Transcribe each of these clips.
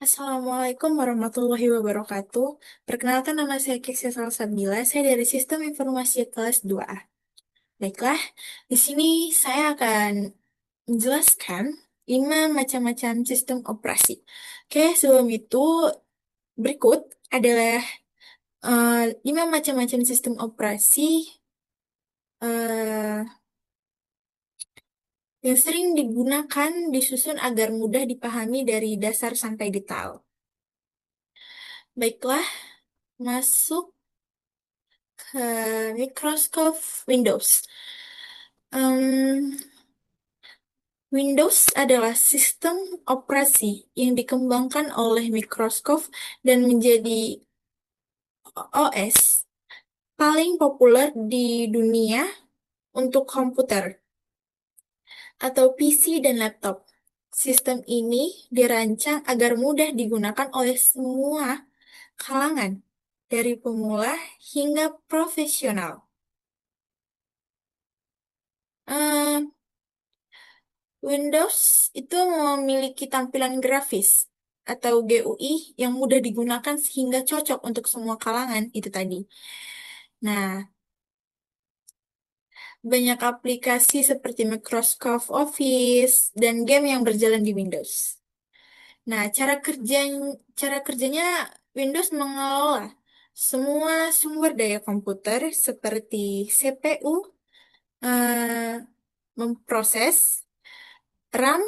Assalamualaikum warahmatullahi wabarakatuh. Perkenalkan nama saya Kesia Salsabila, saya dari Sistem Informasi kelas 2A. Baiklah, di sini saya akan menjelaskan 5 macam-macam sistem operasi. Oke, sebelum itu berikut adalah 5 macam-macam sistem operasi eh, yang sering digunakan disusun agar mudah dipahami dari dasar sampai detail. Baiklah, masuk ke Microsoft Windows. Em, Windows adalah sistem operasi yang dikembangkan oleh Microsoft dan menjadi OS paling populer di dunia untuk komputer atau PC dan laptop. Sistem ini dirancang agar mudah digunakan oleh semua kalangan, dari pemula hingga profesional. Em, Windows itu memiliki tampilan grafis atau GUI yang mudah digunakan sehingga cocok untuk semua kalangan itu tadi. Nah, banyak aplikasi seperti Microsoft Office dan game yang berjalan di Windows. Nah, cara kerjanya Windows mengelola semua sumber daya komputer seperti CPU, memproses, RAM,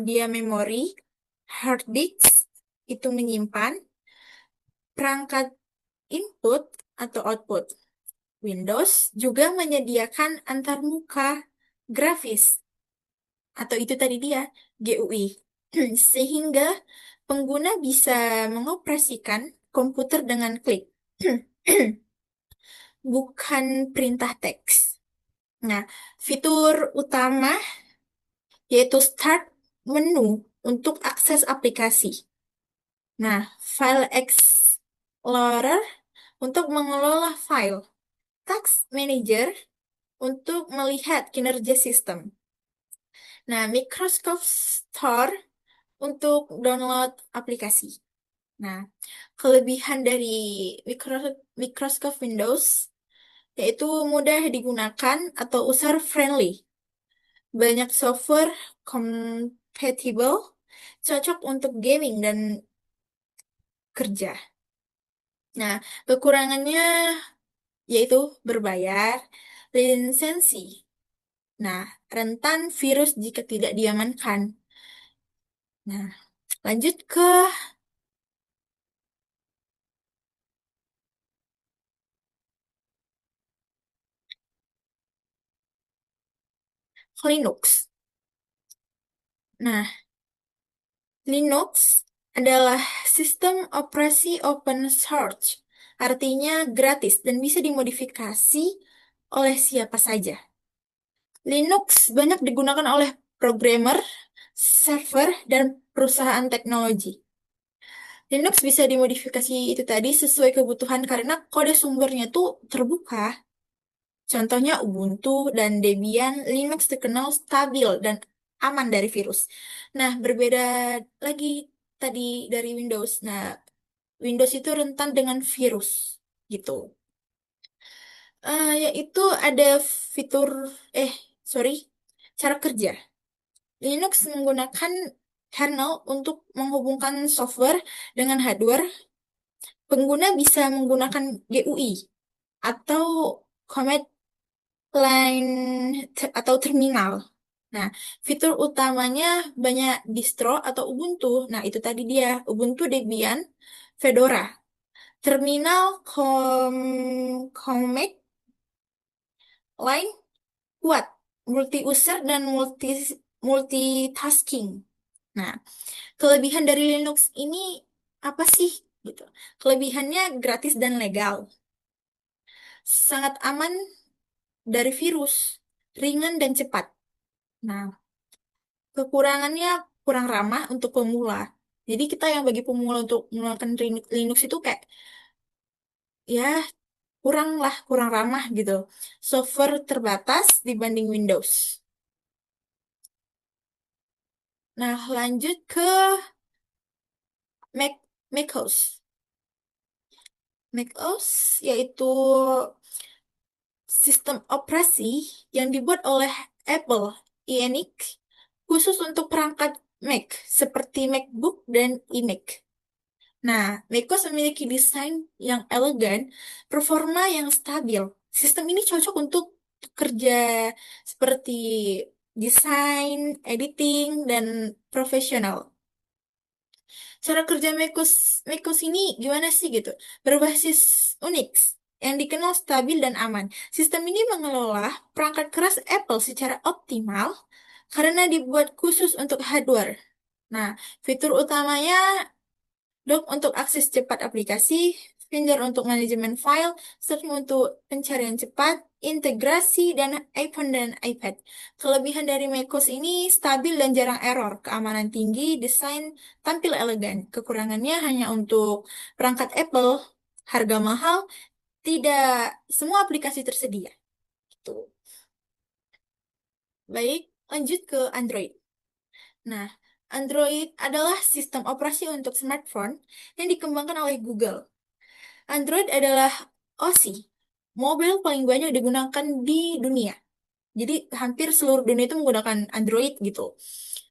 dia memori, hard disk itu menyimpan, perangkat input atau output. Windows juga menyediakan antarmuka grafis atau itu tadi dia GUI sehingga pengguna bisa mengoperasikan komputer dengan klik bukan perintah teks. Nah, fitur utama yaitu Start menu untuk akses aplikasi. Nah, File Explorer untuk mengelola file, Task Manager untuk melihat kinerja sistem. Nah, Microsoft Store untuk download aplikasi. Nah, kelebihan dari Microsoft Windows yaitu mudah digunakan atau user-friendly. Banyak software compatible, cocok untuk gaming dan kerja. Nah, kekurangannya yaitu berbayar, lisensi. Nah, rentan virus jika tidak diamankan. Nah, lanjut ke Linux. Nah, Linux adalah sistem operasi open source, artinya gratis dan bisa dimodifikasi oleh siapa saja. Linux banyak digunakan oleh programmer, server, dan perusahaan teknologi. Linux bisa dimodifikasi itu tadi sesuai kebutuhan karena kode sumbernya tuh terbuka. Contohnya Ubuntu dan Debian, Linux terkenal stabil dan aman dari virus. Nah, berbeda lagi tadi dari Windows. Nah, Windows itu rentan dengan virus gitu. Yaitu ada fitur, eh, sorry, cara kerja. Linux menggunakan kernel untuk menghubungkan software dengan hardware. Pengguna bisa menggunakan GUI atau command line atau terminal. Nah, fitur utamanya banyak distro atau Ubuntu. Nah, itu tadi dia, Ubuntu Debian, Fedora. Terminal command line kuat, multi-user dan multitasking. Nah, kelebihan dari Linux ini apa sih? Gitu. Kelebihannya gratis dan legal, sangat aman dari virus, ringan dan cepat. Nah, kekurangannya kurang ramah untuk pemula. Jadi kita yang bagi pemula untuk menggunakan Linux itu kayak ya kurang ramah gitu. Software terbatas dibanding Windows. Nah, lanjut ke Mac macOS. macOS yaitu sistem operasi yang dibuat oleh Apple Ionic khusus untuk perangkat Mac seperti MacBook dan iMac. Nah, macOS memiliki desain yang elegan, performa yang stabil. Sistem ini cocok untuk kerja seperti desain, editing, dan profesional. Cara kerja macOS ini gimana sih gitu? Berbasis Unix yang dikenal stabil dan aman. Sistem ini mengelola perangkat keras Apple secara optimal karena dibuat khusus untuk hardware. Nah, fitur utamanya Dock untuk akses cepat aplikasi, Finder untuk manajemen file, Search untuk pencarian cepat, integrasi, dan iPhone dan iPad. Kelebihan dari macOS ini stabil dan jarang error, keamanan tinggi, desain tampil elegan. Kekurangannya hanya untuk perangkat Apple, harga mahal, tidak semua aplikasi tersedia. Gitu. Baik, lanjut ke Android. Nah, Android adalah sistem operasi untuk smartphone yang dikembangkan oleh Google. Android adalah OS, mobil paling banyak digunakan di dunia. Jadi hampir seluruh dunia itu menggunakan Android gitu.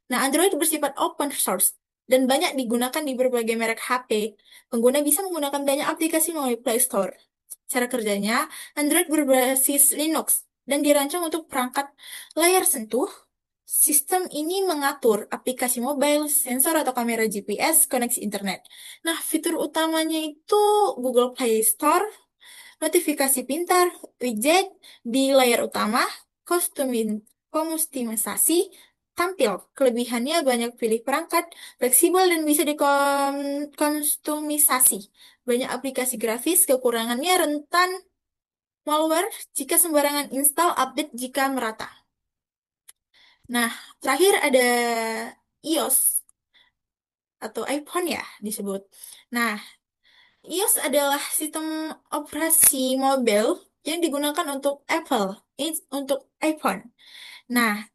Nah, Android bersifat open source dan banyak digunakan di berbagai merek HP. Pengguna bisa menggunakan banyak aplikasi melalui Play Store. Cara kerjanya, Android berbasis Linux dan dirancang untuk perangkat layar sentuh. Sistem ini mengatur aplikasi mobile, sensor atau kamera GPS, koneksi internet. Nah, fitur utamanya itu Google Play Store, notifikasi pintar, widget di layar utama, kostumisasi, tampil. Kelebihannya banyak pilih perangkat, fleksibel dan bisa dikostumisasi. Banyak aplikasi grafis, kekurangannya rentan malware jika sembarangan install, update jika merata. Nah, terakhir ada iOS atau iPhone ya disebut. Nah, iOS adalah sistem operasi mobile yang digunakan untuk Apple, untuk iPhone. Nah,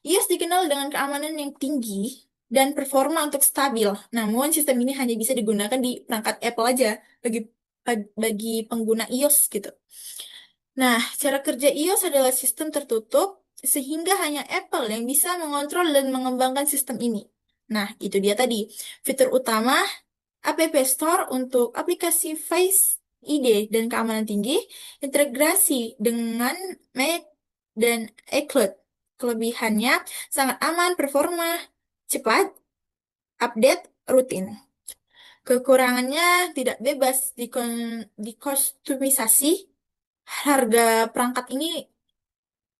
iOS dikenal dengan keamanan yang tinggi dan performa untuk stabil. Namun, sistem ini hanya bisa digunakan di perangkat Apple aja bagi bagi pengguna iOS gitu. Nah, cara kerja iOS adalah sistem tertutup sehingga hanya Apple yang bisa mengontrol dan mengembangkan sistem ini. Nah, itu dia tadi. Fitur utama App Store untuk aplikasi Face ID dan keamanan tinggi, integrasi dengan Mac dan iCloud. Kelebihannya sangat aman, performa cepat, update rutin. Kekurangannya tidak bebas dikostumisasi. Harga perangkat ini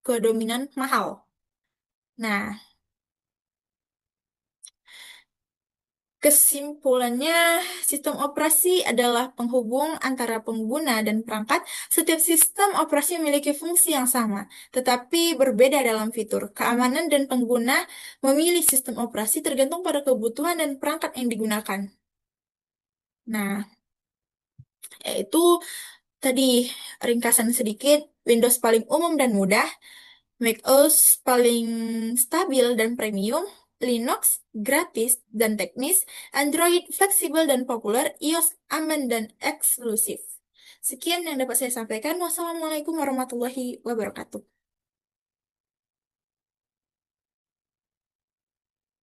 kedominan mahal. Nah, kesimpulannya, sistem operasi adalah penghubung antara pengguna dan perangkat. Setiap sistem operasi memiliki fungsi yang sama, tetapi berbeda dalam fitur. Keamanan dan pengguna memilih sistem operasi tergantung pada kebutuhan dan perangkat yang digunakan. Nah, yaitu tadi ringkasan sedikit, Windows paling umum dan mudah, macOS paling stabil dan premium, Linux gratis dan teknis, Android fleksibel dan populer, iOS aman dan eksklusif. Sekian yang dapat saya sampaikan. Wassalamualaikum warahmatullahi wabarakatuh.